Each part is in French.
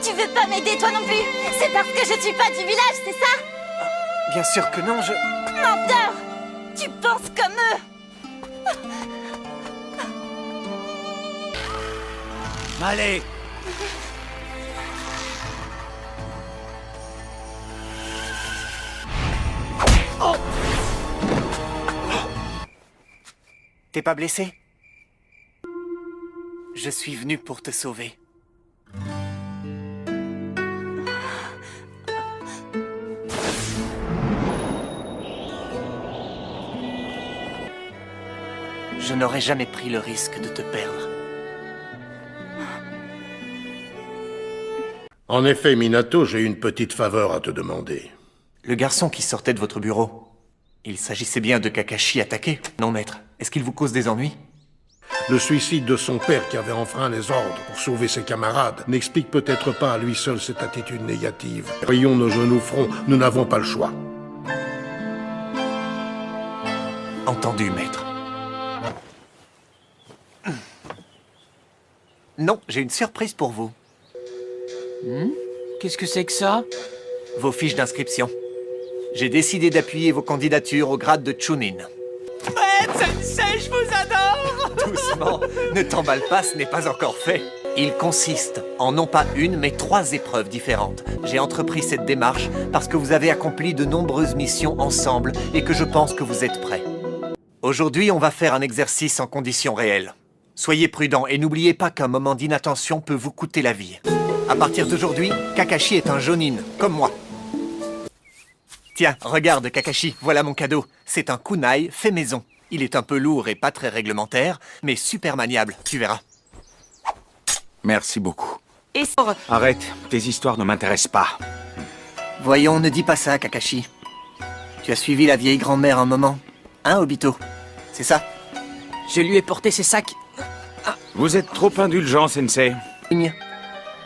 Tu veux pas m'aider toi non plus? C'est parce que je suis pas du village, c'est ça? Bien sûr que non, je... Menteur! Tu penses comme eux! Allez! Oh! T'es pas blessé? Je suis venu pour te sauver. Je n'aurais jamais pris le risque de te perdre. En effet, Minato, j'ai une petite faveur à te demander. Le garçon qui sortait de votre bureau, il s'agissait bien de Kakashi attaqué? Non, maître. Est-ce qu'il vous cause des ennuis? Le suicide de son père qui avait enfreint les ordres pour sauver ses camarades n'explique peut-être pas à lui seul cette attitude négative. Voyons nos genoux fronts, nous n'avons pas le choix. Entendu, maître. Non, j'ai une surprise pour vous. Qu'est-ce que c'est que ça? Vos fiches d'inscription. J'ai décidé d'appuyer vos candidatures au grade de Chunin. Ouais, Sensei, je vous adore! Doucement, ne t'emballe pas, ce n'est pas encore fait. Il consiste en non pas une, mais 3 épreuves différentes. J'ai entrepris cette démarche parce que vous avez accompli de nombreuses missions ensemble et que je pense que vous êtes prêts. Aujourd'hui, on va faire un exercice en conditions réelles. Soyez prudents et n'oubliez pas qu'un moment d'inattention peut vous coûter la vie. À partir d'aujourd'hui, Kakashi est un Jonin, comme moi. Tiens, regarde Kakashi, voilà mon cadeau. C'est un kunai fait maison. Il est un peu lourd et pas très réglementaire, mais super maniable, tu verras. Merci beaucoup. Et Arrête, tes histoires ne m'intéressent pas. Voyons, ne dis pas ça, Kakashi. Tu as suivi la vieille grand-mère un moment. Hein, Obito? C'est ça? Je lui ai porté ses sacs. Vous êtes trop indulgent, Sensei.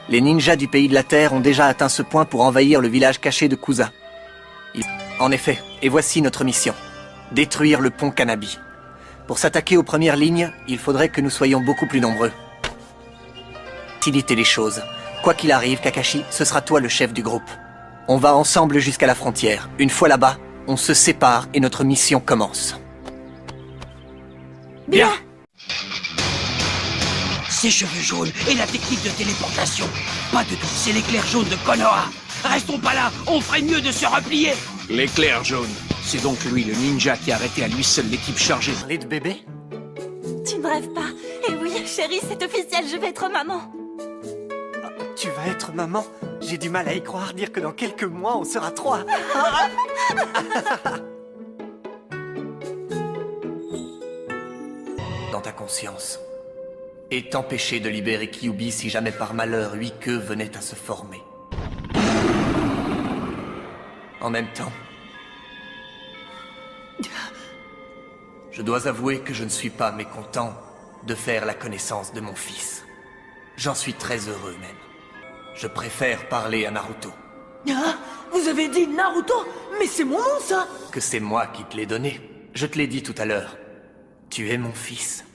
Les ninjas du pays de la Terre ont déjà atteint ce point pour envahir le village caché de Kusa. En effet, et voici notre mission. Détruire le pont Kanabi. Pour s'attaquer aux premières lignes, il faudrait que nous soyons beaucoup plus nombreux. Faciliter les choses. Quoi qu'il arrive, Kakashi, ce sera toi le chef du groupe. On va ensemble jusqu'à la frontière. Une fois là-bas, on se sépare et notre mission commence. Bien! Ses cheveux jaunes et la technique de téléportation. Pas de doute, c'est l'éclair jaune de Konoha. Restons pas là, on ferait mieux de se replier. L'éclair jaune. C'est donc lui, le ninja, qui a arrêté à lui seul l'équipe chargée. Parler de bébé? tu ne rêves pas. Et oui, chérie, c'est officiel, je vais être maman. Tu vas être maman? J'ai du mal à y croire, dire que dans quelques mois, on sera 3. Dans ta conscience. Et t'empêcher de libérer Kyuubi si jamais par malheur 8 queues venaient à se former. En même temps, je dois avouer que je ne suis pas mécontent de faire la connaissance de mon fils. J'en suis très heureux même. Je préfère parler à Naruto. Ah, vous avez dit Naruto? Mais c'est mon nom, ça! Que c'est moi qui te l'ai donné. Je te l'ai dit tout à l'heure. Tu es mon fils.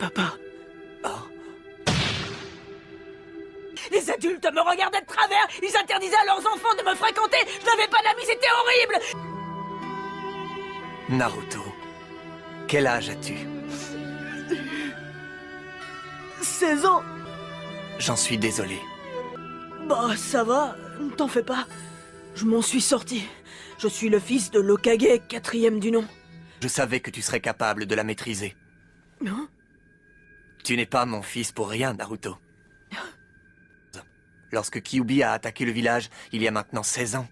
Papa. Oh. Les adultes me regardaient de travers, ils interdisaient à leurs enfants de me fréquenter, je n'avais pas d'amis, c'était horrible! Naruto, quel âge as-tu? 16 ans. J'en suis désolé. Bah, ça va, ne t'en fais pas. Je m'en suis sorti. Je suis le fils de l'Hokage, 4e du nom. Je savais que tu serais capable de la maîtriser. Non? Tu n'es pas mon fils pour rien, Naruto. Lorsque Kyuubi a attaqué le village, il y a maintenant 16 ans,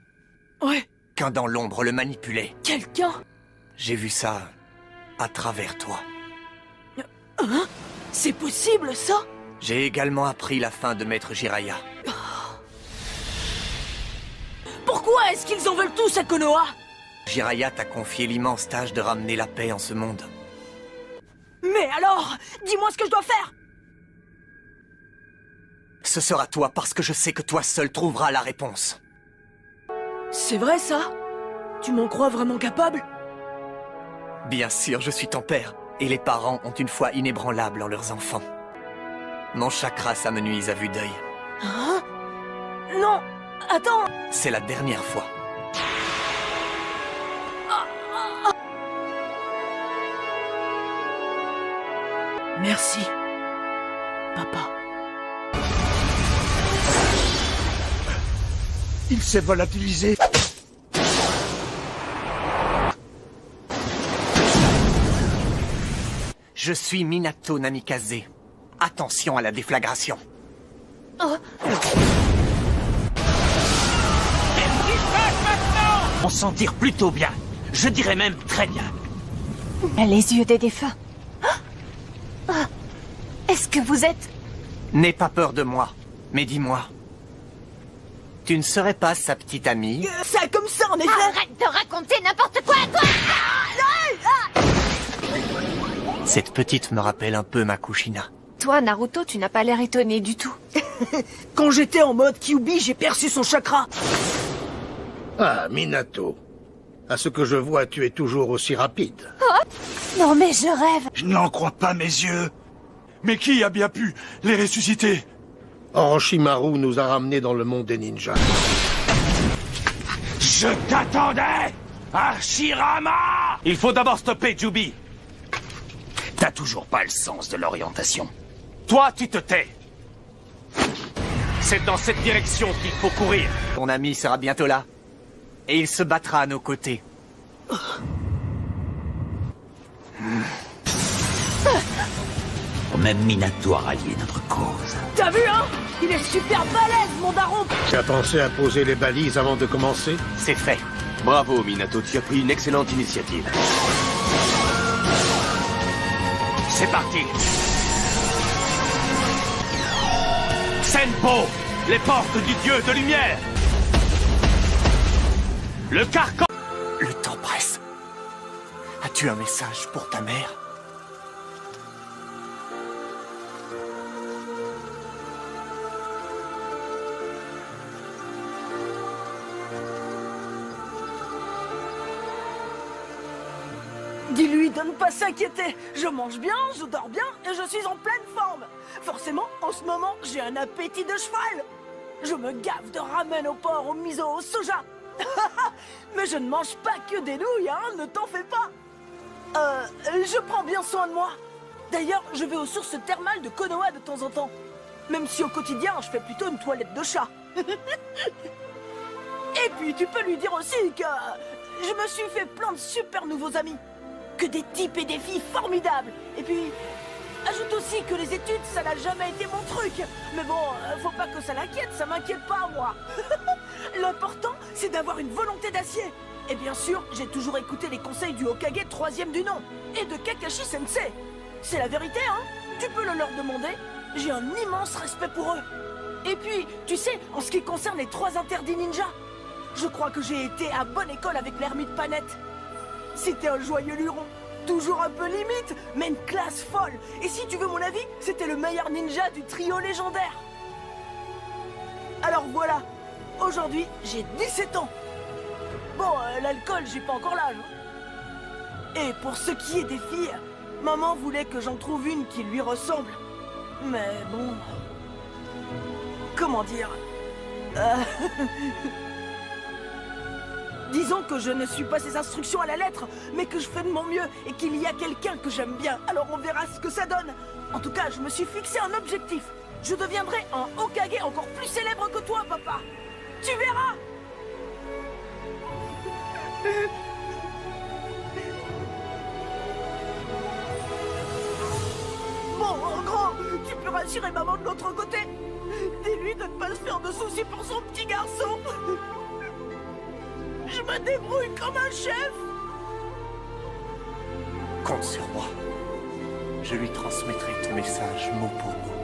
Ouais. qu'un dans l'ombre le manipulait. Quelqu'un? J'ai vu ça à travers toi. Hein? C'est possible, ça? J'ai également appris la fin de Maître Jiraiya. Pourquoi est-ce qu'ils en veulent tous à Konoha? Jiraiya t'a confié l'immense tâche de ramener la paix en ce monde. Mais alors, dis-moi ce que je dois faire! Ce sera toi parce que je sais que toi seul trouveras la réponse. C'est vrai, ça? Tu m'en crois vraiment capable? Bien sûr, je suis ton père. Et les parents ont une foi inébranlable en leurs enfants. Mon chakra s'amenuise à vue d'œil. Hein? Non! Attends! C'est la dernière fois. Merci, papa. Il s'est volatilisé. Je suis Minato Namikaze. Attention à la déflagration. On s'en tire plutôt bien. Je dirais même très bien. Les yeux des défunts. Est-ce que vous êtes... N'aie pas peur de moi, mais dis-moi. Tu ne serais pas sa petite amie? Ça comme ça, en effet! Arrête de raconter n'importe quoi, toi! Cette petite me rappelle un peu ma Kushina. Toi, Naruto, tu n'as pas l'air étonné du tout. Quand j'étais en mode Kyuubi, j'ai perçu son chakra. Ah, Minato. À ce que je vois, tu es toujours aussi rapide. Non mais je rêve. Je n'en crois pas mes yeux. Mais qui a bien pu les ressusciter? Orochimaru nous a ramenés dans le monde des ninjas. Je t'attendais, Hashirama! Il faut d'abord stopper, Jubi. T'as toujours pas le sens de l'orientation. Toi, tu te tais. C'est dans cette direction qu'il faut courir. Ton ami sera bientôt là. Et il se battra à nos côtés. Même Minato a rallié notre cause. T'as vu, hein? Il est super balèze, mon daron! Tu as pensé à poser les balises avant de commencer? C'est fait. Bravo, Minato, tu as pris une excellente initiative. C'est parti. Senpo, les portes du dieu de lumière. Le carcan. Le temps presse. As-tu un message pour ta mère? Dis-lui de ne pas s'inquiéter. Je mange bien, je dors bien et je suis en pleine forme. Forcément, en ce moment, j'ai un appétit de cheval. Je me gave de ramen au porc, au miso, au soja. Mais je ne mange pas que des nouilles, hein, ne t'en fais pas. Je prends bien soin de moi. D'ailleurs, je vais aux sources thermales de Konoha de temps en temps. Même si au quotidien, je fais plutôt une toilette de chat. Et puis, tu peux lui dire aussi que je me suis fait plein de super nouveaux amis. Que des types et des filles formidables. Et puis, ajoute aussi que les études, ça n'a jamais été mon truc. Mais bon, faut pas que ça l'inquiète, ça m'inquiète pas, moi. L'important, c'est d'avoir une volonté d'acier. Et bien sûr, j'ai toujours écouté les conseils du Hokage 3e du nom. Et de Kakashi Sensei. C'est la vérité, hein. Tu peux le leur demander. J'ai un immense respect pour eux. Et puis, tu sais, en ce qui concerne les 3 interdits ninja, je crois que j'ai été à bonne école avec l'ermite Panette. C'était un joyeux luron, toujours un peu limite, mais une classe folle. Et si tu veux mon avis, c'était le meilleur ninja du trio légendaire. Alors voilà, aujourd'hui, j'ai 17 ans. Bon, l'alcool, j'ai pas encore l'âge. Et pour ce qui est des filles, maman voulait que j'en trouve une qui lui ressemble. Mais bon... Comment dire Disons que je ne suis pas ses instructions à la lettre, mais que je fais de mon mieux et qu'il y a quelqu'un que j'aime bien. Alors on verra ce que ça donne. En tout cas, je me suis fixé un objectif. Je deviendrai un Hokage encore plus célèbre que toi, papa. Tu verras. Bon, en gros, tu peux rassurer maman de l'autre côté. Dis-lui de ne pas se faire de soucis pour son petit garçon. Je me débrouille comme un chef. Compte sur moi. Je lui transmettrai ton message mot pour mot.